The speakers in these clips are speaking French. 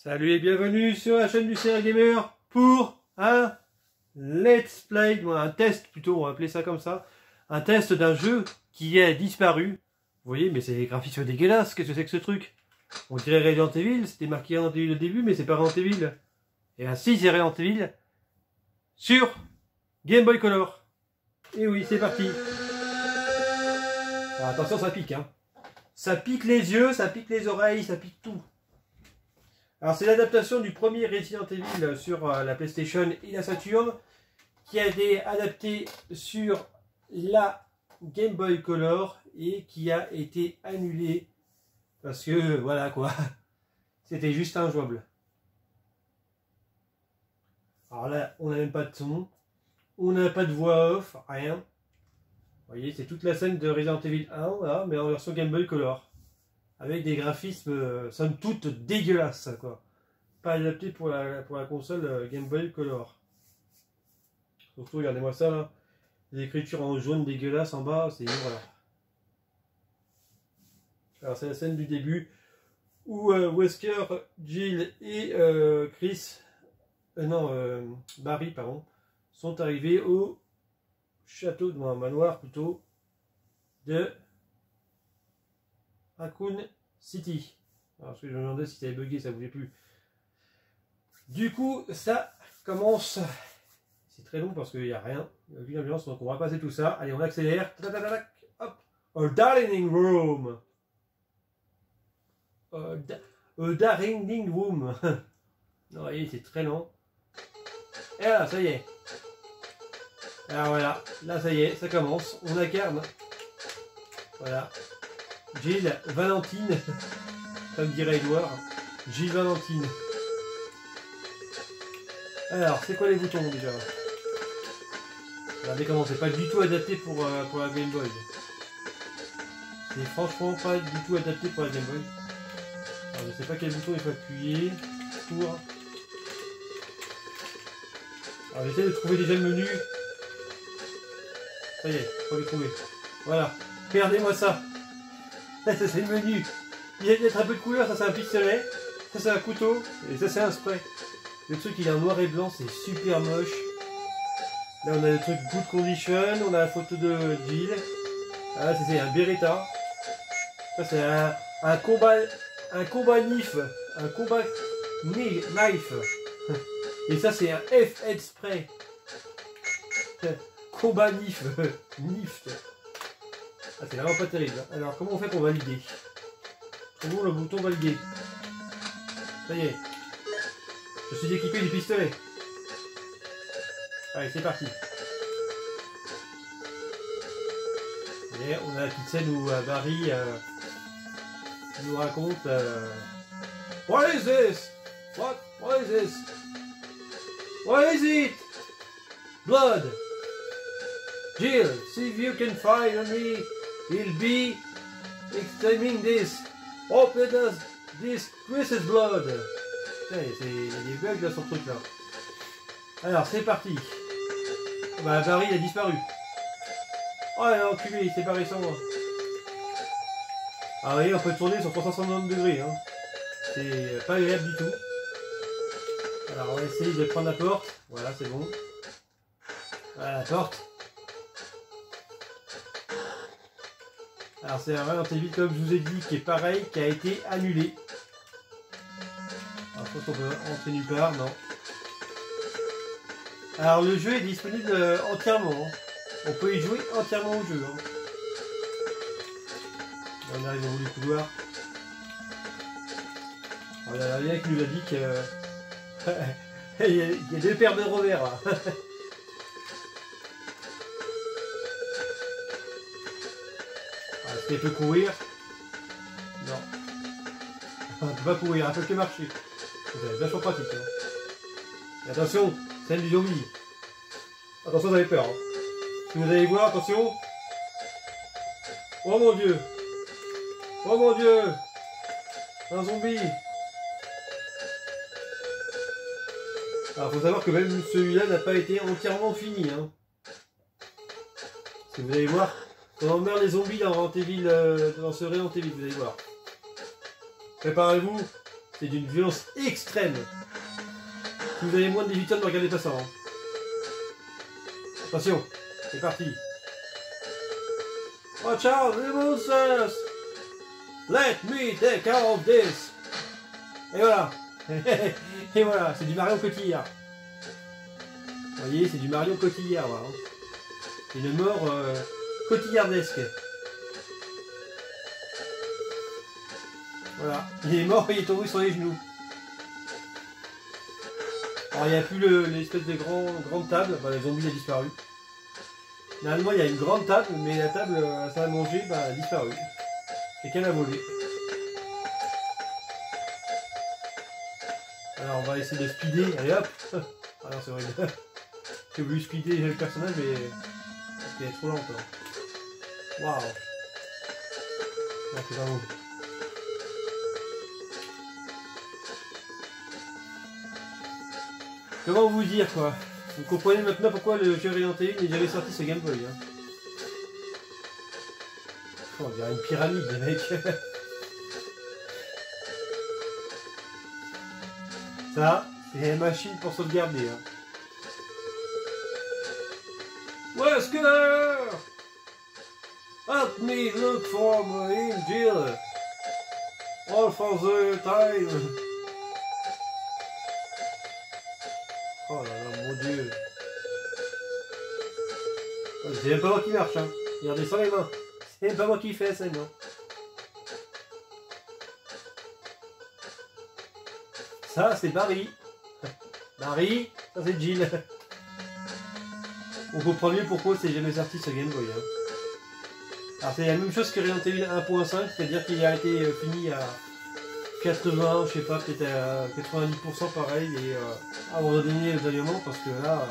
Salut et bienvenue sur la chaîne du CR Gamer pour un let's play, un test plutôt, on va appeler ça comme ça. Un test d'un jeu qui a disparu. Vous voyez, mais c'est des graphismes dégueulasses, qu'est-ce que c'est que ce truc? On dirait Resident Evil, c'était marqué Resident Evil au début, mais c'est pas Resident Evil. Et ainsi c'est Resident Evil sur Game Boy Color. Et oui, c'est parti. Alors, attention, ça pique, hein. Ça pique les yeux, ça pique les oreilles, ça pique tout. Alors c'est l'adaptation du premier Resident Evil sur la PlayStation et la Saturn qui a été adapté sur la Game Boy Color et qui a été annulé parce que voilà quoi, c'était juste injouable. Alors là on n'a même pas de son, on n'a pas de voix off, rien. Vous voyez, c'est toute la scène de Resident Evil 1 là, mais en version Game Boy Color. Avec des graphismes, somme toute, dégueulasses, quoi. Pas adapté pour la console Game Boy Color. Surtout, regardez-moi ça, là. Les écritures en jaune dégueulasses en bas, c'est voilà. Alors, c'est la scène du début où Wesker, Jill et Barry, pardon, sont arrivés au château, de un manoir plutôt, de Raccoon City. Alors, je me demandais si ça avait bugué, ça ne bougeait plus. Du coup, ça commence. C'est très long parce qu'il n'y a rien. Il y a aucune ambiance, donc on va passer tout ça. Allez, on accélère. Hop. A dining room. A dining room. Non, voyez, c'est très lent. Et là, ça y est. Alors voilà, là ça y est, ça commence. On incarne. Voilà. Jill Valentine, comme dirait Edouard, Jill Valentine. Alors, c'est quoi les boutons déjà? Regardez comment c'est pas du tout adapté pour la Game Boy. C'est franchement pas du tout adapté pour la Game Boy. Alors, je sais pas quel bouton il faut appuyer pour. Alors, j'essaie de trouver déjà le menu. Ça y est, faut le trouver. Voilà, regardez-moi ça. Ça c'est le menu. Il y a peut-être un peu de couleur, ça c'est un pistolet, ça c'est un couteau, et ça c'est un spray. Le truc il est en noir et blanc, c'est super moche. Là on a le truc good condition, on a la photo de Jill. Ah, là c'est un Beretta. Ça c'est un combat knife. Un combat knife. Et ça c'est un F-Head spray. Combat knife. Ah, c'est vraiment pas terrible. Alors, comment on fait pour valider? Trouvons le bouton valider. Ça y est. Je suis équipé du pistolet. Allez, c'est parti. Et on a la petite scène où Barry nous raconte What is this? What is this? What is it? Blood. Jill, see if you can find me. He'll be examining this. Open this Chris's blood. Il y a des bugs dans son truc là. Alors c'est parti. Bah Barry a disparu. Oh il a enculé, il s'est barré sans moi. Ah vous voyez, on peut tourner sur 360 degrés. Hein. C'est pas agréable du tout. Alors on va essayer de prendre la porte. Voilà, c'est bon. Voilà la porte. Alors c'est un Resident Evil comme je vous ai dit qui est pareil, qui a été annulé. Alors je pense qu'on peut entrer nulle part, non. Alors le jeu est disponible entièrement. Hein. On peut y jouer entièrement au jeu. Hein. Là, on arrive au bout du couloir. Alors, il y a rien qui nous a dit que il y a deux paires de revers là. Est-ce qu'elle peut courir? Non. Elle ne peut pas courir, elle peut que marcher. C'est vachement pratique. Hein. Et attention, celle du zombie. Attention, vous avez peur. Hein. Si vous allez voir, attention. Oh mon dieu. Oh mon dieu. Un zombie. Alors, faut savoir que même celui-là n'a pas été entièrement fini. Hein. Si vous allez voir. Quand on meurt les zombies dans ce Resident Evil, vous allez voir. Préparez-vous, C'est d'une violence extrême. Si vous avez moins de 18 ans, ne regardez pas ça. Hein. Attention, c'est parti. Watch out, the monsters! Let me take care of this! Et voilà. Et voilà, c'est du Marion Cotillard. Vous voyez, c'est du Marion Cotillard. Voilà. C'est une mort cotillardesque. Voilà, il est mort et il est tombé sur les genoux. Alors il n'y a plus l'espèce de grande table, bah, le zombie a disparu. Normalement il y a une grande table, mais la table ça a mangé, bah, a disparu. Quelqu'un l'a volé. Alors on va essayer de speeder, allez hop. Ah non c'est horrible. J'ai voulu speeder le personnage mais il est trop lent quoi. Waouh. Non c'est pas bon. Comment vous dire quoi? Vous comprenez maintenant pourquoi le jeu Resident Evil n'est jamais sorti sur Game Boy. Hein. Oh, on dirait une pyramide les mecs. Ça, c'est une machine pour sauvegarder. Hein. Wesker! Help me look for my angel! All for the time! Oh là là, mon dieu! C'est même pas moi qui marche, hein! Regardez sans les mains! C'est même pas moi qui fais ça, non! Ça, c'est Barry! Barry, ça c'est Jill! On comprend mieux pourquoi c'est jamais sorti sur Game Boy. Hein. Alors c'est la même chose que Resident Evil 1.5, c'est-à-dire qu'il a été fini à 80, je sais pas, peut-être à 90% pareil, et abandonné aux éléments parce que là,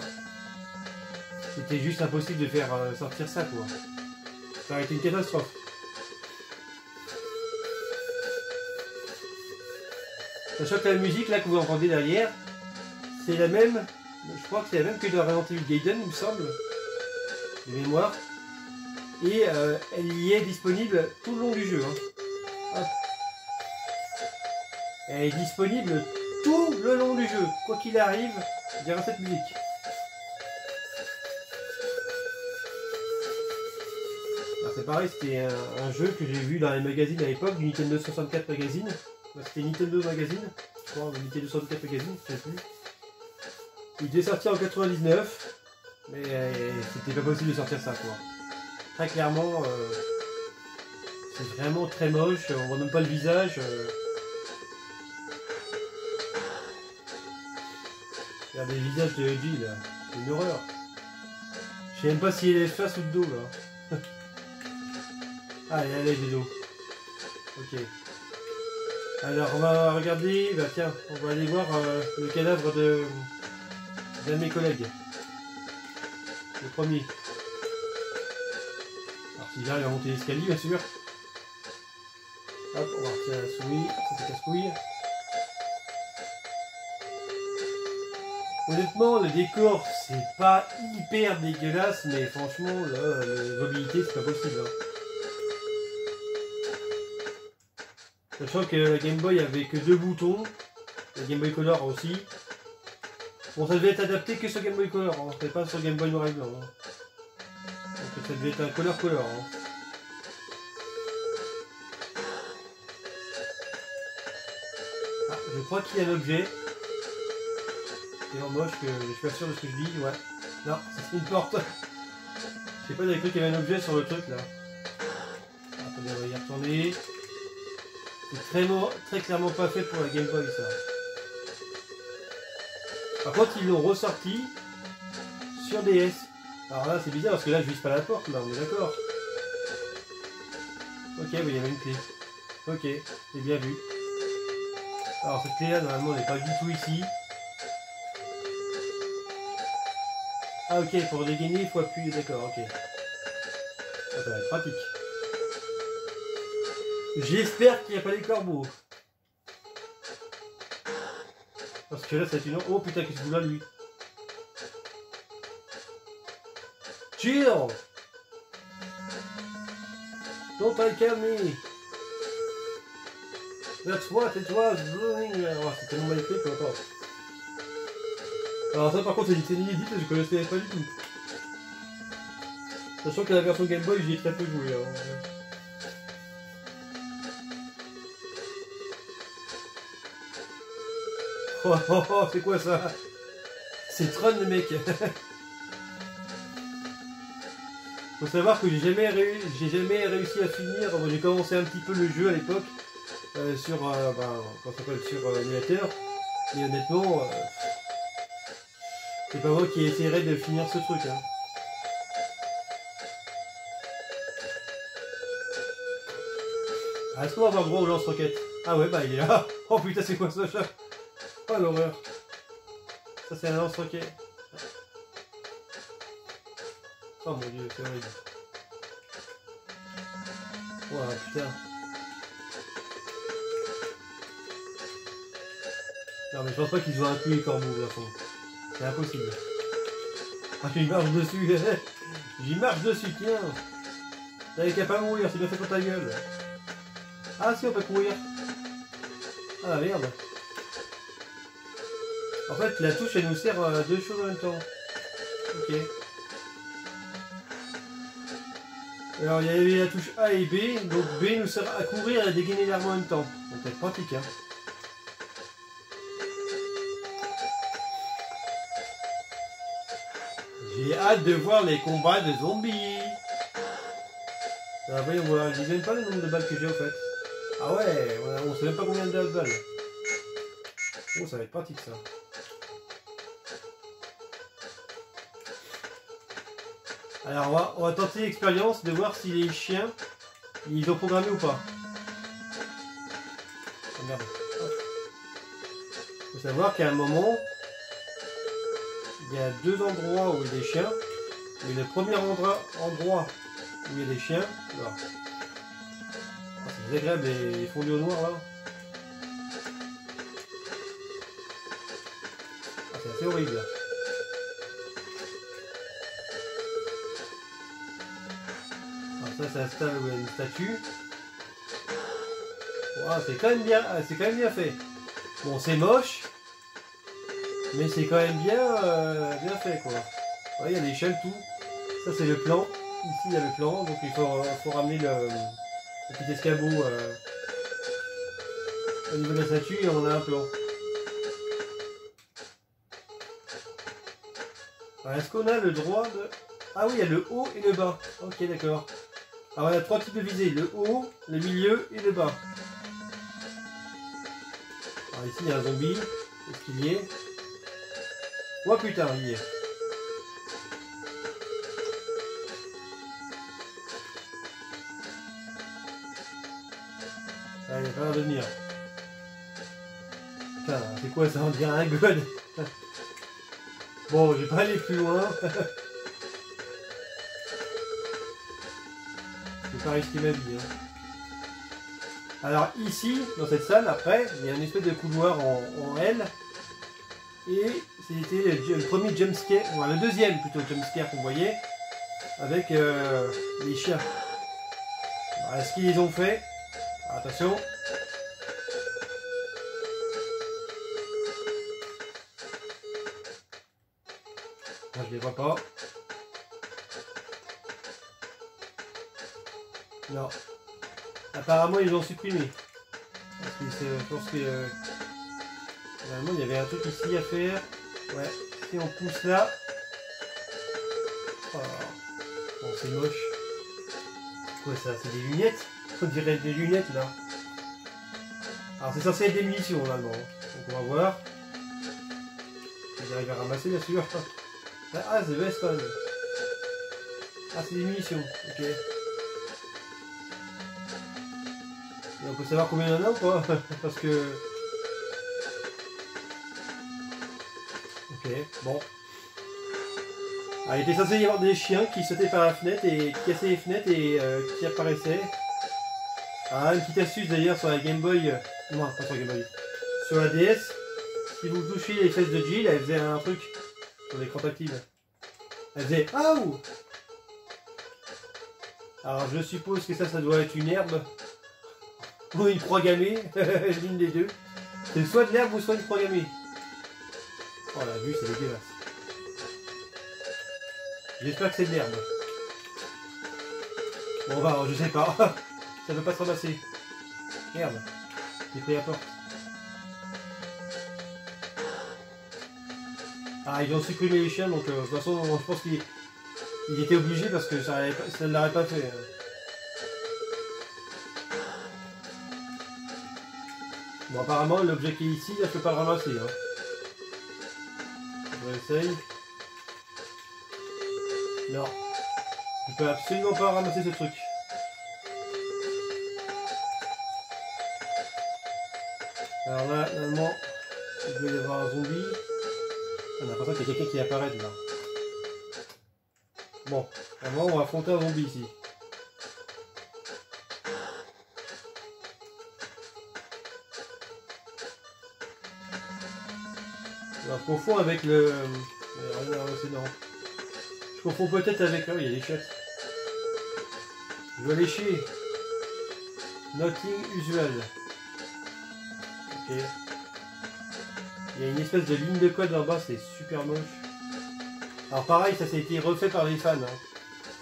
c'était juste impossible de faire sortir ça quoi. Ça aurait été une catastrophe. Sachant que la musique là que vous entendez derrière, c'est la même. Je crois que c'est la même que dans Resident Evil Gaiden, il me semble, de mémoire. Et elle y est disponible tout le long du jeu. Hein. Elle est disponible tout le long du jeu. Quoi qu'il arrive, il y aura cette musique. C'est pareil, c'était un jeu que j'ai vu dans les magazines à l'époque, du Nintendo 64 Magazine. C'était Nintendo Magazine, je crois, le Nintendo 64 Magazine, je sais plus. Il devait sortir en 99, mais c'était pas possible de sortir ça quoi. Très clairement, c'est vraiment très moche, on voit même pas le visage. Regardez le visage de Jill là, c'est une horreur. Je sais même pas si elle est face ou de dos là. Ah, il y a l'air de dos. Ok. Alors on va regarder, bah tiens, on va aller voir le cadavre d'un de mes collègues. Le premier. Alors si j'arrive à monter l'escalier, bien sûr. Hop, on va retirer la souris, ça c'est casse-couille. Honnêtement, le décor, c'est pas hyper dégueulasse, mais franchement, là, la mobilité, c'est pas possible. Hein. Sachant que la Game Boy avait que 2 boutons, la Game Boy Color aussi. Bon, ça devait être adapté que sur Game Boy Color, hein. C'était pas sur Game Boy noir et blanc. Hein. Donc ça devait être un color. Hein. Ah, je crois qu'il y a un objet. C'est en moche que je suis pas sûr de ce que je dis, ouais. Non, c'est une porte. Je sais pas, j'avais cru qu'il y avait un objet sur le truc là. Attendez, on va y retourner. C'est très clairement pas fait pour la Game Boy ça. Par contre ils l'ont ressorti sur DS. Alors là c'est bizarre parce que là je vise pas la porte là, on est d'accord. Ok, mais il y avait une clé. Ok, c'est bien vu. Alors cette clé là normalement elle n'est pas du tout ici. Ah ok, pour dégainer il faut appuyer, d'accord, ok. Ça va être pratique. J'espère qu'il n'y a pas les corbeaux. Parce que là c'est une... Oh putain, qu'est-ce que vous là lui? Chill! Don't take me! That's what it was. Oh, c'est tellement mal écrit que encore. Alors ça par contre c'est une inédite, je connaissais pas du tout. Sachant que la version Game Boy j'y ai très peu joué. Hein. Oh oh oh, c'est quoi ça? C'est Tron le mec. Faut savoir que j'ai jamais réussi à finir. J'ai commencé un petit peu le jeu à l'époque sur sur émulateur. Et honnêtement, c'est pas moi qui essaierai de finir ce truc. Hein. Est-ce qu'on va avoir droit au lance-roquette? Ah ouais, bah il est là. Oh putain, c'est quoi ce chat? Oh l'horreur. Ça c'est un lance-roquette. Oh mon dieu, c'est horrible. Oh putain. Non mais je pense pas qu'ils ont inclus les corbeaux de toute façon. C'est impossible. Ah j'y marche dessus. J'y marche dessus, tiens. T'avais qu'à pas mourir, c'est bien fait pour ta gueule. Ah si, on peut courir. Ah la merde. En fait la touche elle nous sert à deux choses en même temps. Ok. Alors il y avait la touche A et B, donc B nous sert à courir et à dégainer l'arme en même temps. Donc c'est pratique hein. J'ai hâte de voir les combats de zombies. Ah oui, je dis même pas le nombre de balles que j'ai en fait. Ah ouais, on sait même pas combien de balles. Oh ça va être pratique ça. Alors on va tenter l'expérience de voir si les chiens ils ont programmé ou pas. Oh merde. Faut savoir qu'à un moment il y a deux endroits où il y a des chiens. Et le premier endroit où il y a des chiens, là. Ah, c'est désagréable les fondus au noir là. Ah, c'est assez horrible. Ça installe une statue. Wow, c'est quand même bien fait. Bon, c'est moche, mais c'est quand même bien fait quoi. Ouais, il y a des shells tout. Ça c'est le plan. Ici il y a le plan, donc il faut ramener le petit escabeau au niveau de la statue et on a un plan. Est-ce qu'on a le droit de... Ah oui, il y a le haut et le bas. Ok, d'accord. Alors il y a trois types de visées, le haut, le milieu et le bas. Alors ici il y a un zombie, est-ce qu'il y est? Oh putain, il y est. Ah, il a pas l'air de venir. Putain, c'est quoi ça? On dirait un god. Bon, je vais pas aller plus loin. Pas risquer ma vie. Hein. Alors ici, dans cette salle, après, il y a une espèce de couloir en L. Et c'était le premier jumpscare, enfin le deuxième plutôt jumpscare qu'on voyait, avec les chiens. Est-ce qu'ils les ont fait? Attention. Ah, je les vois pas. Non. Apparemment ils l'ont supprimé. Parce que je pense que normalement il y avait un truc ici à faire. Ouais. Si on pousse là. Oh. Bon c'est moche. C'est quoi ça? C'est des lunettes? On dirait des lunettes là. Alors c'est censé être des munitions normalement. Donc on va voir. J'arrive à ramasser bien sûr. Ah c'est best quand même. Ah c'est des munitions. Ok. Et on peut savoir combien il y en a ou pas? Parce que... Ok, bon. Ah, il était censé y avoir des chiens qui sautaient par la fenêtre et qui cassaient les fenêtres et qui apparaissaient. Ah, une petite astuce d'ailleurs sur la Game Boy... non, pas sur la Game Boy. Sur la DS, si vous touchiez les fesses de Jill, elle faisait un truc sur l'écran tactile. Elle faisait « Aouh !» Alors je suppose que ça doit être une herbe. Ou une croix gammée, l'une des deux. C'est soit de l'herbe ou soit une croix gammée. Oh la vue, c'est dégueulasse. J'espère que c'est de l'herbe. Bon bah, je sais pas. Ça veut pas se ramasser. Merde. J'ai pris la porte. Ah, ils ont supprimé les chiens, donc de toute façon, je pense qu'il était obligé parce que ça ne l'aurait pas fait. Bon, apparemment, l'objet qui est ici, là, je peux pas le ramasser. Hein. Je essaye. Non. Je peux absolument pas ramasser ce truc. Alors là, normalement, il doit y avoir un zombie. On a l'impression qu'il y a quelqu'un qui apparaît là. Bon, vraiment, on va affronter un zombie ici. Alors, je confonds avec le... Je confonds peut-être avec... Ah oui, il y a des chiottes. Je vais lécher. Nothing usual. Ok. Il y a une espèce de ligne de code en bas, c'est super moche. Alors pareil, ça a été refait par les fans. Hein.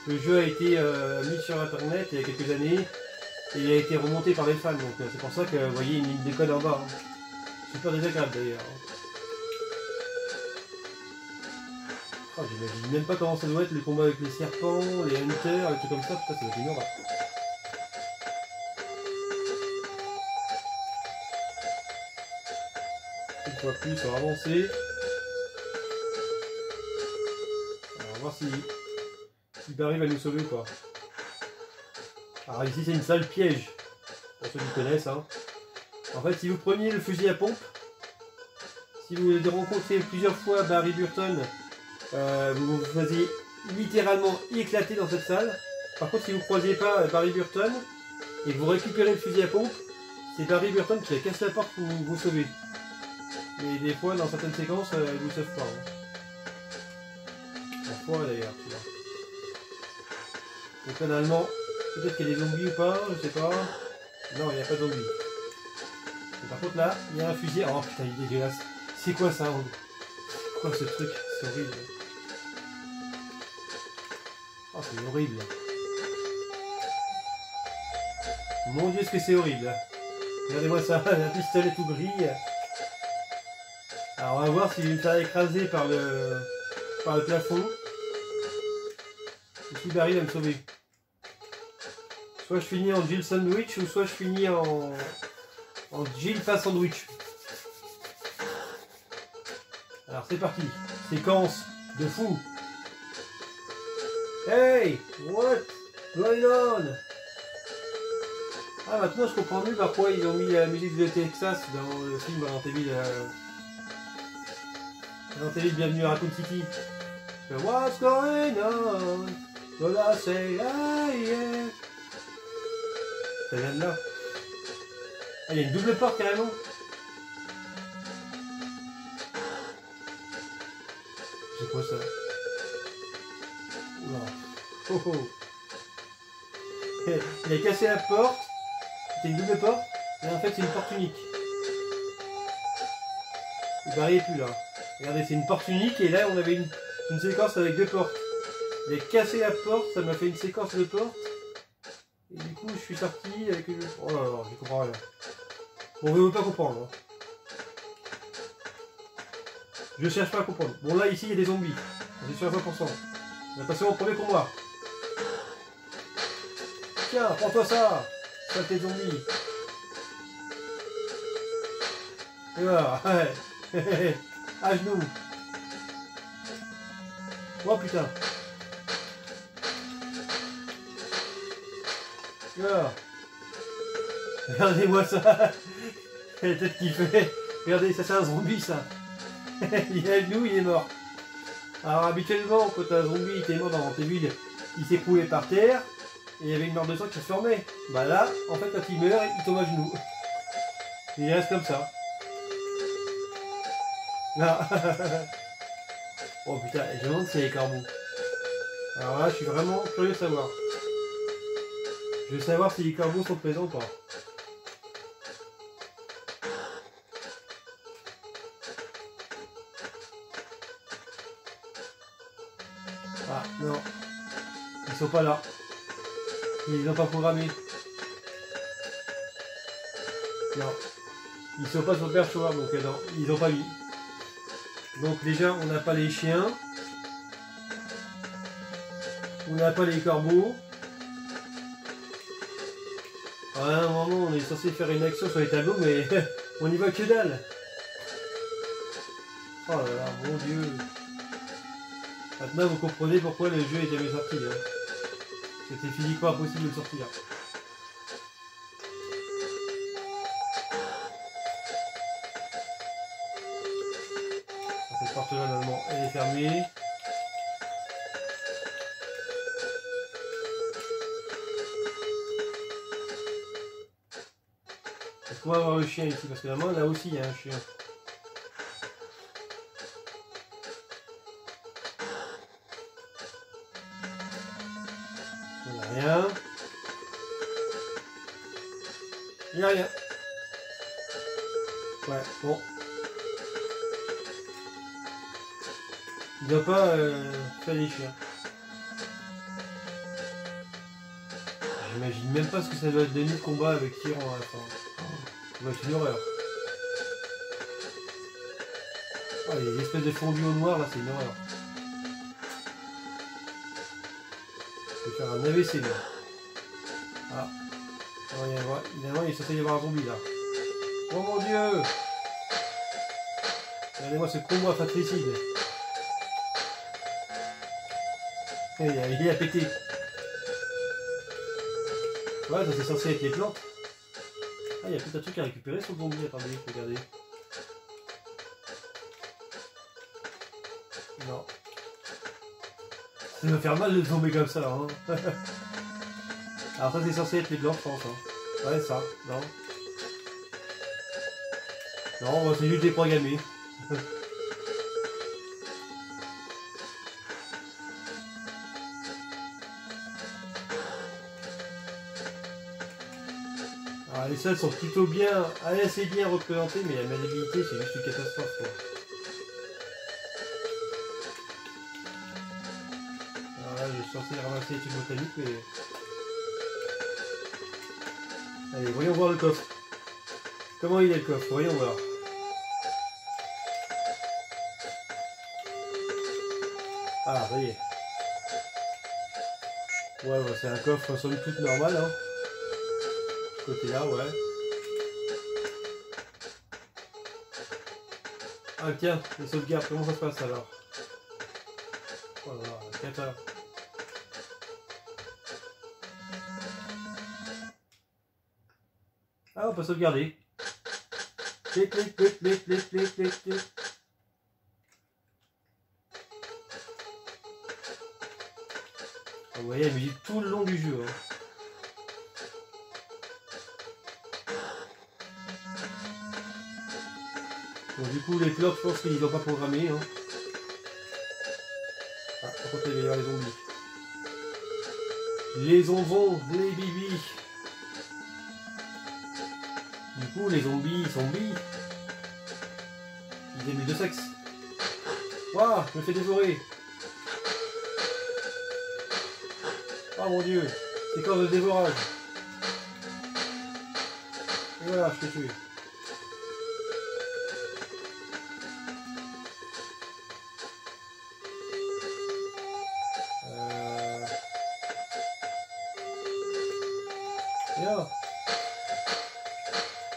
Le jeu a été mis sur internet il y a quelques années. Et il a été remonté par les fans. Donc c'est pour ça que vous voyez une ligne de code en bas. Hein. Super désagréable d'ailleurs. Oh, j'imagine même pas comment ça doit être le combat avec les serpents, les hunters, les trucs comme ça. Putain, ça doit être une horreur. Une fois plus, on va avancer. Alors, on va voir s'il arrive à nous sauver ou pas. Alors ici c'est une salle piège, pour ceux qui connaissent. Hein. En fait, si vous preniez le fusil à pompe, si vous rencontrez plusieurs fois Barry Burton, vous vous faisiez littéralement éclater dans cette salle. Par contre, si vous ne croisiez pas Barry Burton et que vous récupérez le fusil à pompe, c'est Barry Burton qui casse la porte pour vous sauver. Mais des fois, dans certaines séquences, ils vous sauvent pas. Hein. Parfois d'ailleurs, tu vois. Donc finalement, peut-être qu'il y a des zombies ou pas, je sais pas. Non, il n'y a pas de zombies. Et par contre là, il y a un fusil. Oh putain, il est dégueulasse. C'est quoi ça? C'est quoi ce truc? C'est horrible. Oh, c'est horrible. Mon Dieu, ce que c'est horrible. Regardez-moi ça, un pistolet tout gris. Alors on va voir s'il va écraser par le plafond. Et si Barry va me sauver. Soit je finis en Jill Sandwich ou soit je finis en Jill pas sandwich. Alors c'est parti. Séquence de fou. Hey, what going on? Ah, maintenant je comprends mieux pourquoi ils ont mis la musique de Texas dans le film Resident Evil Bienvenue à Raccoon City. What's going on? Will I say hey, yeah. Ça vient de là. Ah, il y a une double porte carrément. C'est quoi ça? Oula. Oh oh. Il a cassé la porte. C'est une double porte. Et en fait c'est une porte unique. Le baril est plus là. Regardez, c'est une porte unique et là on avait une séquence avec deux portes. Il a cassé la porte, ça m'a fait une séquence de portes. Et du coup je suis sorti avec une... Oh là là, je comprends rien. Bon, on ne veut pas comprendre. Hein. Je cherche pas à comprendre. Bon là ici il y a des zombies. On est sûr à 100%. On va passer au premier combat. Tiens, prends-toi ça. Ça tes zombies. Et voilà, ouais. À genoux. Oh putain. Voilà. Regardez-moi ça. La tête qu'il fait. Regardez, ça c'est un zombie ça. Il est à genoux, il est mort. Alors habituellement, quand un zombie était mort dans tes villes, il s'écroulait par terre. Et il y avait une mort de sang qui se formait. Bah là, en fait, quand il meurt, il tombe à genoux. Et il reste comme ça. Là. Oh putain, je me demande s'il y a les corbeaux. Alors là, je suis vraiment curieux de savoir. Je veux savoir si les corbeaux sont présents ou pas. sont pas là. Ils n'ont pas programmé. Non. Ils sont pas sur le perchoir, donc non, ils n'ont pas mis. Donc déjà, on n'a pas les chiens. On n'a pas les corbeaux. À un moment, on est censé faire une action sur les tableaux, mais on n'y voit que dalle. Oh là là, mon Dieu. Maintenant, vous comprenez pourquoi le jeu est jamais sorti. Hein. C'était physiquement impossible de le sortir. Cette porte-là, normalement, elle est fermée. Est-ce qu'on va avoir le chien ici? Parce que normalement, là aussi, il y a un chien. Il n'y a rien. Il n'y a rien. Ouais, bon. Il ne doit pas faire les chiens. J'imagine même pas ce que ça doit être de combat avec Tyran à la fin. Ça doit être une horreur. Oh, les espèces de fondus au noir là, c'est une horreur. Je vais faire un AVC là. Ah. Évidemment, il est censé y avoir un zombie là. Oh mon Dieu! Regardez-moi ce combat fratricide. Il a pété. Ouais, ça c'est censé être les plantes. Ah, il y a peut-être un truc à récupérer sur le zombie. Attendez, regardez. Non. Ça va faire mal de tomber comme ça. Hein. Alors ça c'est censé être les plantes, je pense. Hein. Ouais, ça. Non. Non, c'est juste déprogrammé. Alors, les salles sont plutôt bien, assez bien représentées, mais la maniabilité c'est juste une catastrophe. Quoi. Alors là, je suis censé ramasser les tubes botaniques, mais... Allez, voyons voir le coffre. Comment il est le coffre? Voyons voir. Ah, ça y est. Ouais, c'est un coffre somme toute normal, hein. Ce côté-là, ouais. Ah tiens, les sauvegardes, comment ça se passe alors? Oh là là, la cata. Ah, on peut sauvegarder. Clic, clic, clic, clic, clic, clic, clic, clic. Vous voyez la musique tout le long du jeu. Hein. Bon, du coup, les clopes, je pense qu'ils n'ont pas programmé. Hein. Ah, par contre, il va y avoir les zombies. Les onzons, les bibis. Du coup, les zombies, ils aiment les deux sexes. Waouh, je me fais dévorer. Oh mon Dieu, séquence de dévorage. Et voilà, je t'ai tué. Et là,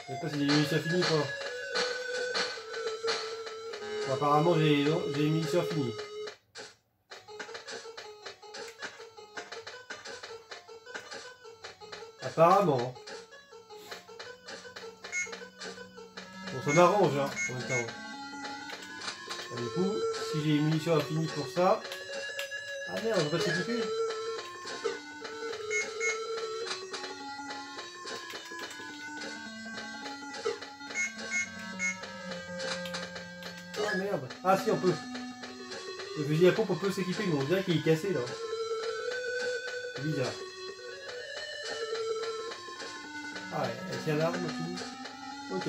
je sais pas si j'ai munitions finies quoi. Bon, apparemment j'ai une munition finie. Apparemment. Bon, ça m'arrange hein, en même temps. Et du coup, si j'ai une munition infinie pour ça... Ah merde, on peut pas s'équiper. Ah merde. Ah si, on peut. Le fusil à pompe, on peut s'équiper, mais on dirait qu'il est cassé là. C'est bizarre. Ah ouais, elle tient l'arme tout. Ok.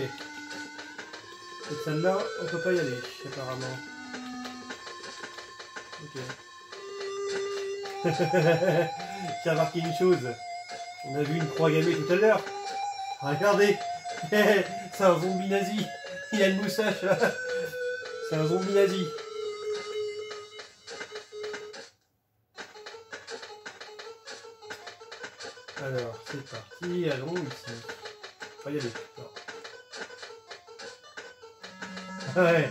Cette salle-là, on peut pas y aller, apparemment. Ok. J'ai remarqué une chose. On a vu une croix gammée tout à l'heure. Regardez. C'est un zombie nazi. Il a une moustache là. C'est un zombie nazi. Alors, c'est parti. Allons ici. On va y aller. Non. Ouais.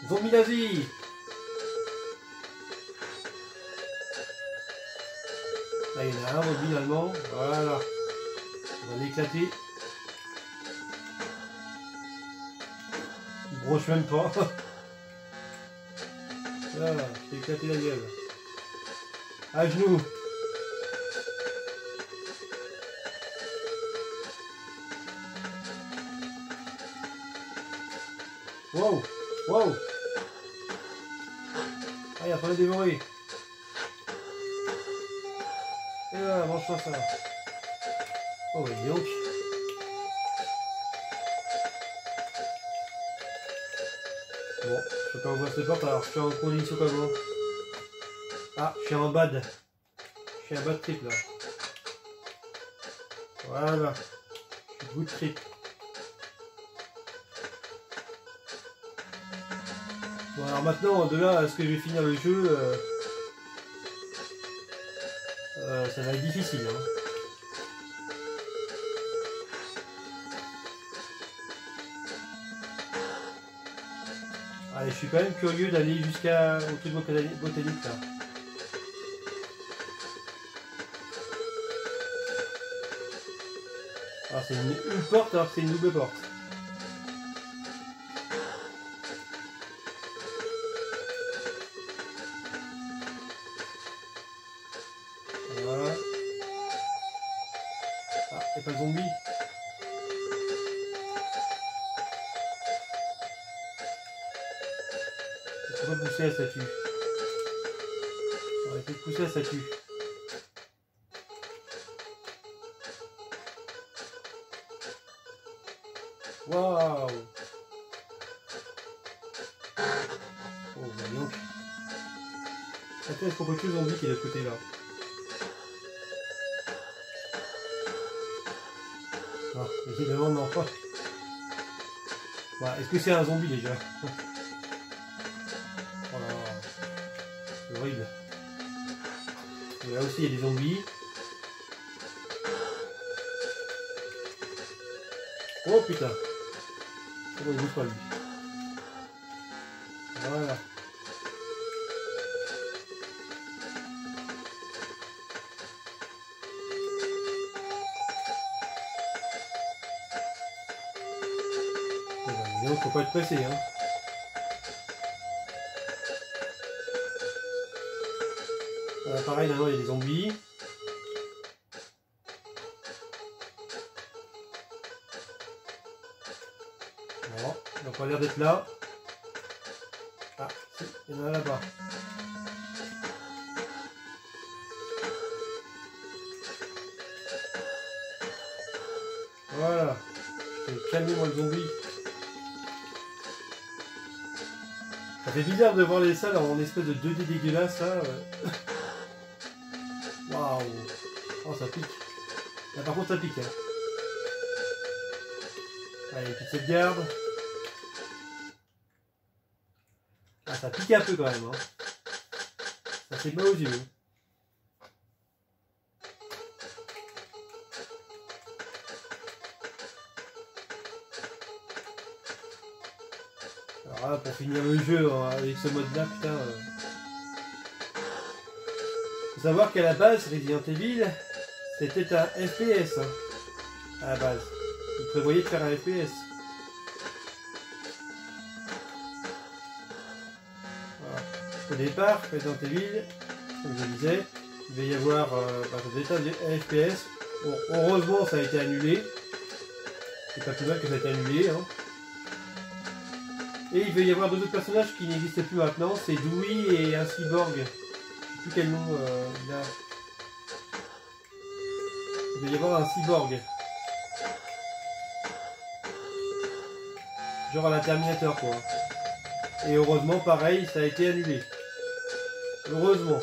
Zombie nazi. Là, il y en a un zombie allemand. Voilà. On va l'éclater. Il broche même pas. Voilà, je t'ai éclaté la gueule. À genoux. Wow, wow. Ah, il est en train de dévorer. Et voilà, mange-toi ça. Oh, bah dis donc. Bon, je sais pas ouvrir cette porte, alors je suis en condition comment. Ah, je suis en bad. Je suis en bad trip là. Voilà. Je suis good trip. Bon, alors maintenant, de là à ce que je vais finir le jeu, ça va être difficile. Hein. Allez, je suis quand même curieux d'aller jusqu'à au truc botanique là. Alors c'est une porte alors que c'est une double porte. Voilà. Ah, y'a pas de zombie. On peut pousser la statue. On va essayer de pousser la statue. Waouh! Oh, bah donc. Attends, est-ce qu'on peut tuer le zombie qui est de l'autre côté là? Non, évidemment, non pas. Bah, est-ce que c'est un zombie déjà? Oh là là. C'est horrible. Et là aussi, il y a des zombies. Oh putain! Oh, il bouge pas lui. Voilà. Donc, faut pas être pressé, hein. Pareil, là-bas, il y a des zombies. Bon, donc on a l'air d'être là. Ah, si, il y en a là-bas. Voilà. Je vais calmer moi le zombie. Ça fait bizarre de voir les salles en espèce de 2D dégueulasse, ça. Waouh. Oh, ça pique. Là, par contre, ça pique. Hein. Allez, petite sauvegarde. Ah, ça pique un peu quand même. Hein. Ça fait mal aux yeux. Alors là, pour finir le jeu avec ce mode-là, putain... Faut savoir qu'à la base, Resident Evil, c'était un FPS. Hein, à la base. Ils prévoyaient de faire un FPS. Voilà. Au départ, Resident Evil, comme je disais, il va y avoir un FPS. Bon, heureusement, ça a été annulé. C'est pas plus mal que ça a été annulé. Hein. Et il va y avoir deux autres personnages qui n'existent plus maintenant, c'est Dewey et un cyborg. Je ne sais plus quel nom il a. Il va y avoir un cyborg. Genre à la Terminator quoi. Et heureusement pareil, ça a été annulé. Heureusement.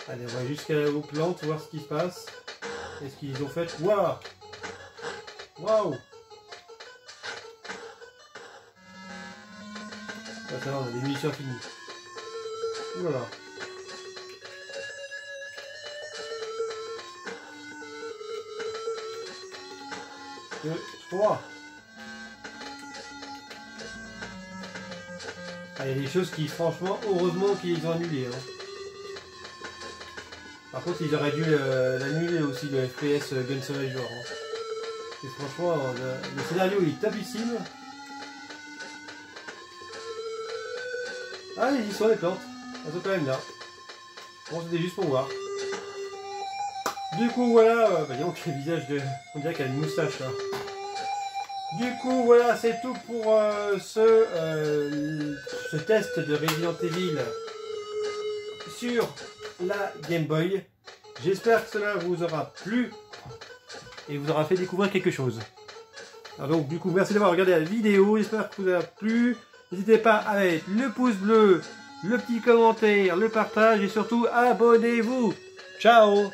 Allez, on va jusqu'aux plantes, voir ce qui se passe. Est-ce qu'ils ont fait... Waouh! Waouh! Ah, ça va, on a des munitions finies. Ouh là là. Deux, trois. Ah, il y a des choses qui, franchement, heureusement qu'ils ont annulé. Hein. Par contre, ils auraient dû l'annuler aussi, le FPS Gun Survivor. Hein. Et franchement, le scénario il est topissime. Ah, ils y sont les plantes. Elles sont quand même là. Bon, c'était juste pour voir. Du coup, voilà. Bah, disons que le visage de. On dirait qu'elle a une moustache là. Du coup, voilà, c'est tout pour ce test de Resident Evil sur la Game Boy. J'espère que cela vous aura plu et vous aura fait découvrir quelque chose. Alors donc, du coup, merci d'avoir regardé la vidéo. J'espère que vous a plu. N'hésitez pas à mettre le pouce bleu, le petit commentaire, le partage et surtout abonnez-vous. Ciao!